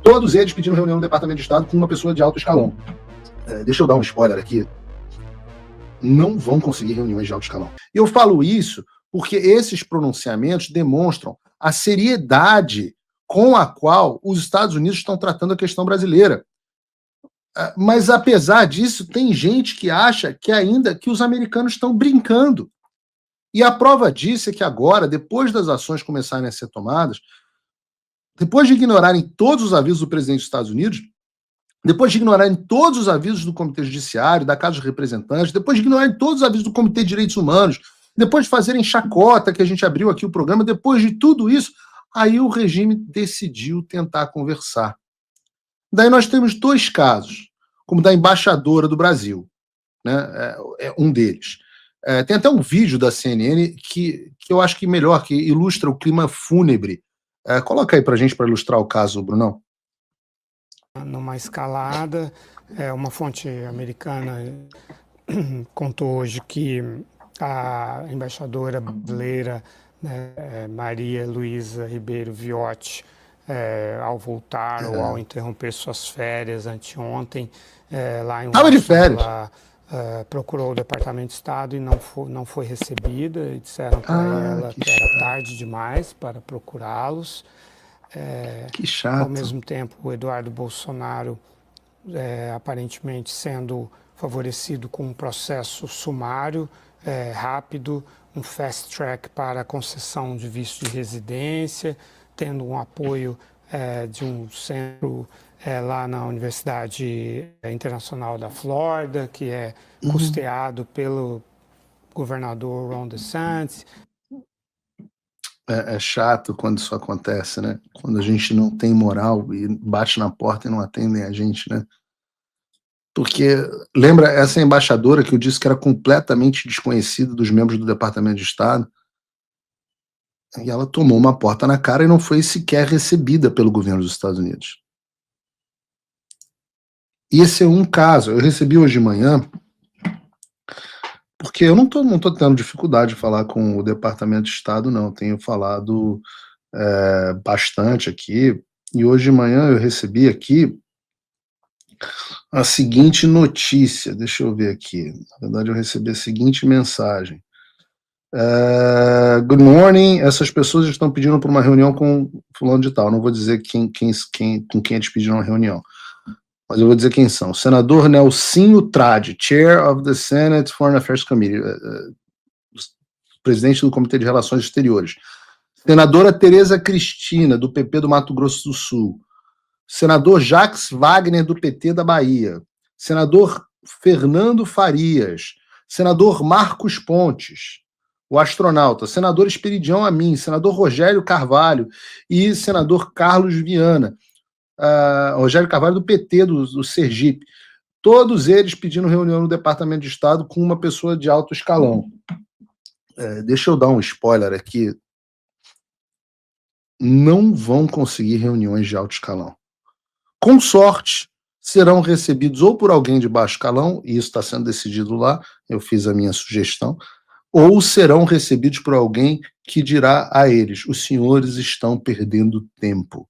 Todos eles pediram reunião no Departamento de Estado com uma pessoa de alto escalão. Deixa eu dar um spoiler aqui. Não vão conseguir reuniões de alto escalão. Eu falo isso porque esses pronunciamentos demonstram a seriedade com a qual os Estados Unidos estão tratando a questão brasileira. Mas, apesar disso, tem gente que acha que ainda que os americanos estão brincando. E a prova disso é que agora, depois das ações começarem a ser tomadas, depois de ignorarem todos os avisos do presidente dos Estados Unidos, depois de ignorarem todos os avisos do Comitê Judiciário, da Casa dos Representantes, depois de ignorarem todos os avisos do Comitê de Direitos Humanos, depois de fazerem chacota, que a gente abriu aqui o programa, depois de tudo isso, aí o regime decidiu tentar conversar. Daí nós temos dois casos, como da embaixadora do Brasil, né? É um deles. Tem até um vídeo da CNN que eu acho que melhor, que ilustra o clima fúnebre. Coloca aí pra gente para ilustrar o caso, Brunão. Numa escalada, uma fonte americana contou hoje que a embaixadora brasileira, né, Maria Luísa Ribeiro Viotti, ao voltar ou ao interromper suas férias anteontem, lá em Washington, ela procurou o Departamento de Estado e não foi recebida, e disseram para ela que era tarde demais para procurá-los. Que chato. Ao mesmo tempo, o Eduardo Bolsonaro aparentemente sendo favorecido com um processo sumário, rápido, um fast track para a concessão de visto de residência, tendo um apoio de um centro lá na Universidade Internacional da Flórida, que é custeado pelo governador Ron DeSantis. É chato quando isso acontece, né? Quando a gente não tem moral e bate na porta e não atendem a gente, né? Porque, lembra essa embaixadora que eu disse que era completamente desconhecida dos membros do Departamento de Estado? E ela tomou uma porta na cara e não foi sequer recebida pelo governo dos Estados Unidos. E esse é um caso. Eu recebi hoje de manhã, porque eu não tô tendo dificuldade de falar com o Departamento de Estado, não. Tenho falado bastante aqui. E hoje de manhã eu recebi aqui a seguinte notícia. Deixa eu ver aqui. Na verdade, eu recebi a seguinte mensagem. Good morning. Essas pessoas estão pedindo por uma reunião com fulano de tal. Não vou dizer com quem eles pediram a reunião, mas eu vou dizer quem são. Senador Nelsinho Trade, Chair of the Senate Foreign Affairs Committee, presidente do Comitê de Relações Exteriores. Senadora Tereza Cristina, do PP do Mato Grosso do Sul. Senador Jacques Wagner, do PT da Bahia. Senador Fernando Farias. Senador Marcos Pontes, o astronauta. Senador Esperidião Amin. Senador Rogério Carvalho. E senador Carlos Viana. Rogério Carvalho, do PT do Sergipe. Todos eles pedindo reunião no Departamento de Estado com uma pessoa de alto escalão. Deixa eu dar um spoiler aqui. Não vão conseguir reuniões de alto escalão. Com sorte, serão recebidos ou por alguém de baixo escalão, e isso está sendo decidido lá, eu fiz a minha sugestão, ou serão recebidos por alguém que dirá a eles: os senhores estão perdendo tempo.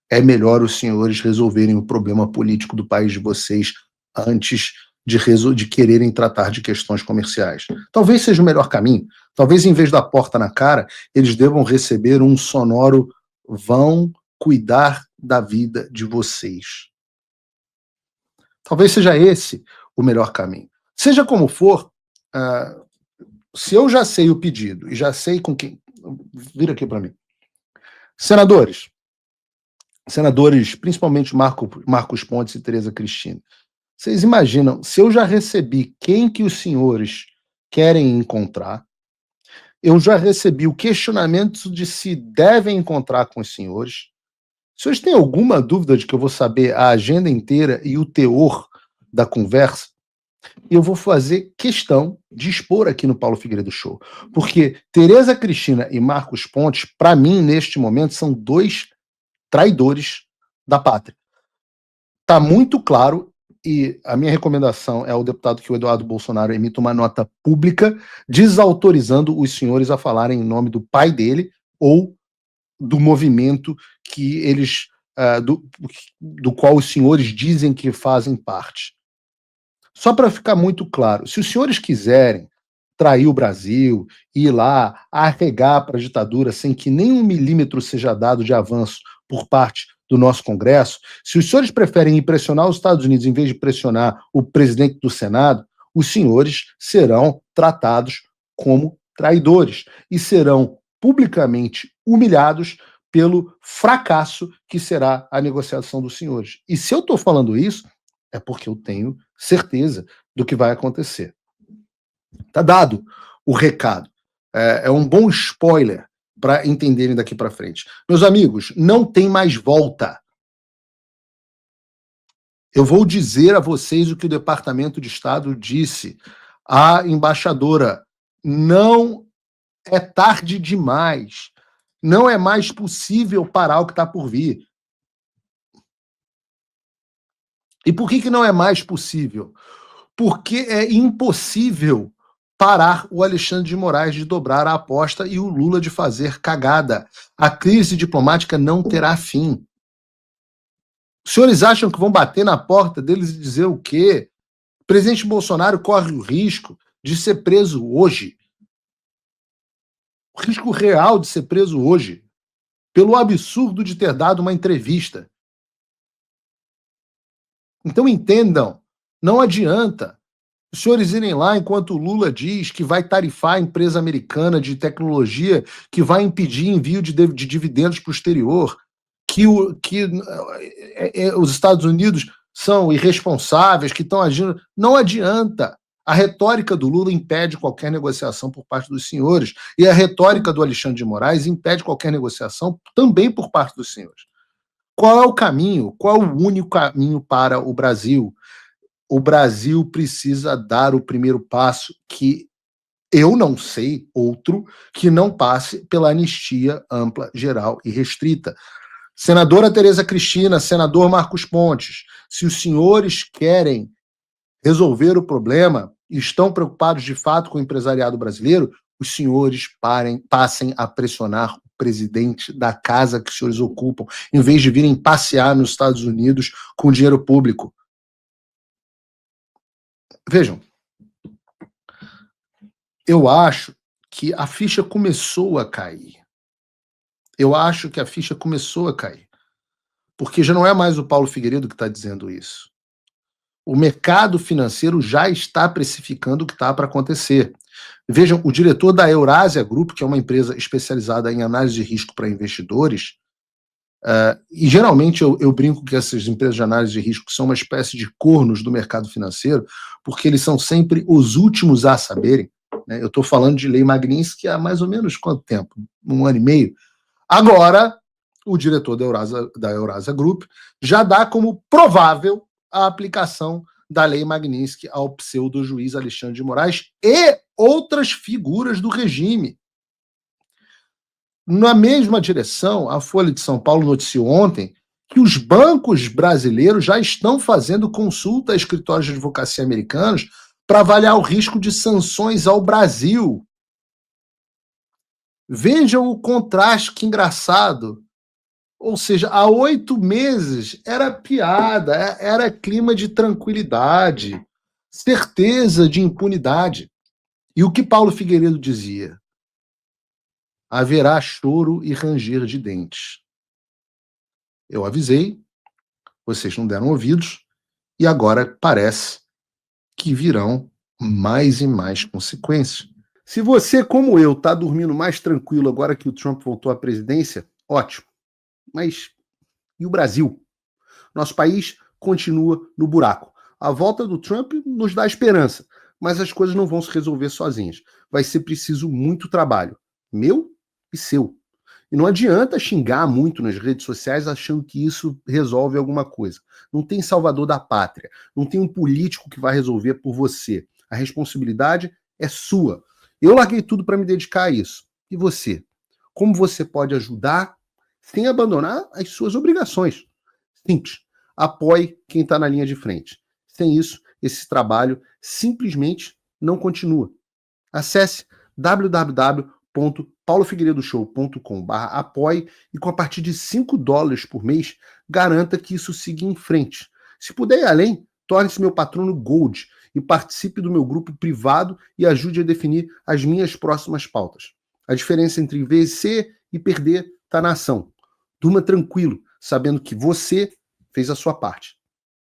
É melhor os senhores resolverem o problema político do país de vocês antes de quererem tratar de questões comerciais. Talvez seja o melhor caminho. Talvez, em vez da porta na cara, eles devam receber um sonoro: vão cuidar da vida de vocês. Talvez seja esse o melhor caminho. Seja como for, se eu já sei o pedido e já sei com quem... Vira aqui para mim. Senadores, principalmente Marcos Pontes e Tereza Cristina, vocês imaginam, se eu já recebi quem que os senhores querem encontrar, eu já recebi o questionamento de se devem encontrar com os senhores. Se vocês têm alguma dúvida de que eu vou saber a agenda inteira e o teor da conversa, eu vou fazer questão de expor aqui no Paulo Figueiredo Show. Porque Tereza Cristina e Marcos Pontes, para mim, neste momento, são dois traidores da pátria. Está muito claro, e a minha recomendação é ao deputado que o Eduardo Bolsonaro emita uma nota pública desautorizando os senhores a falarem em nome do pai dele ou do movimento que eles do qual os senhores dizem que fazem parte. Só para ficar muito claro, se os senhores quiserem trair o Brasil, ir lá, arregar para a ditadura sem que nem 1 milímetro seja dado de avanço por parte do nosso Congresso, se os senhores preferem impressionar os Estados Unidos em vez de pressionar o presidente do Senado, os senhores serão tratados como traidores e serão publicamente humilhados pelo fracasso que será a negociação dos senhores. E se eu estou falando isso, é porque eu tenho certeza do que vai acontecer. Está dado o recado. É um bom spoiler para entenderem daqui para frente. Meus amigos, não tem mais volta. Eu vou dizer a vocês o que o Departamento de Estado disse à embaixadora. Não é tarde demais. Não é mais possível parar o que está por vir. E por que não é mais possível? Porque é impossível parar o Alexandre de Moraes de dobrar a aposta e o Lula de fazer cagada. A crise diplomática não terá fim. Os senhores acham que vão bater na porta deles e dizer o quê? O presidente Bolsonaro corre o risco de ser preso hoje. O risco real de ser preso hoje. Pelo absurdo de ter dado uma entrevista. Então entendam, não adianta os senhores irem lá enquanto o Lula diz que vai tarifar a empresa americana de tecnologia, que vai impedir envio de dividendos para o exterior, que os Estados Unidos são irresponsáveis, que estão agindo. Não adianta. A retórica do Lula impede qualquer negociação por parte dos senhores, e a retórica do Alexandre de Moraes impede qualquer negociação também por parte dos senhores. Qual é o caminho? Qual é o único caminho para o Brasil? O Brasil precisa dar o primeiro passo, que eu não sei outro que não passe pela anistia ampla, geral e restrita. Senadora Tereza Cristina, senador Marcos Pontes, se os senhores querem resolver o problema e estão preocupados de fato com o empresariado brasileiro, os senhores passem a pressionar o presidente da casa que os senhores ocupam, em vez de virem passear nos Estados Unidos com dinheiro público. Vejam, eu acho que a ficha começou a cair. Porque já não é mais o Paulo Figueiredo que está dizendo isso. O mercado financeiro já está precificando o que está para acontecer. Vejam, o diretor da Eurásia Group, que é uma empresa especializada em análise de risco para investidores, e geralmente eu brinco que essas empresas de análise de risco são uma espécie de cornos do mercado financeiro, porque eles são sempre os últimos a saberem. Né? Eu estou falando de Lei Magnitsky há mais ou menos quanto tempo? 1 ano e meio. Agora, o diretor da Eurásia Group já dá como provável a aplicação da Lei Magnitsky ao pseudo-juiz Alexandre de Moraes e outras figuras do regime. Na mesma direção, a Folha de São Paulo noticiou ontem que os bancos brasileiros já estão fazendo consulta a escritórios de advocacia americanos para avaliar o risco de sanções ao Brasil. Vejam o contraste, que engraçado. Ou seja, há 8 meses era piada, era clima de tranquilidade, certeza de impunidade. E o que Paulo Figueiredo dizia? Haverá choro e ranger de dentes. Eu avisei, vocês não deram ouvidos, e agora parece que virão mais e mais consequências. Se você, como eu, está dormindo mais tranquilo agora que o Trump voltou à presidência, ótimo. Mas e o Brasil? Nosso país continua no buraco. A volta do Trump nos dá esperança, mas as coisas não vão se resolver sozinhas. Vai ser preciso muito trabalho, meu e seu. E não adianta xingar muito nas redes sociais achando que isso resolve alguma coisa. Não tem salvador da pátria, não tem um político que vai resolver por você. A responsabilidade é sua. Eu larguei tudo para me dedicar a isso. E você? Como você pode ajudar sem abandonar as suas obrigações? Simples. Apoie quem está na linha de frente. Sem isso, esse trabalho simplesmente não continua. Acesse www.apoia.se www.paulofigueiredoshow.com/apoie e com a partir de $5 por mês, garanta que isso siga em frente. Se puder ir além, torne-se meu patrono Gold e participe do meu grupo privado e ajude a definir as minhas próximas pautas. A diferença entre vencer e perder está na ação. Durma tranquilo, sabendo que você fez a sua parte.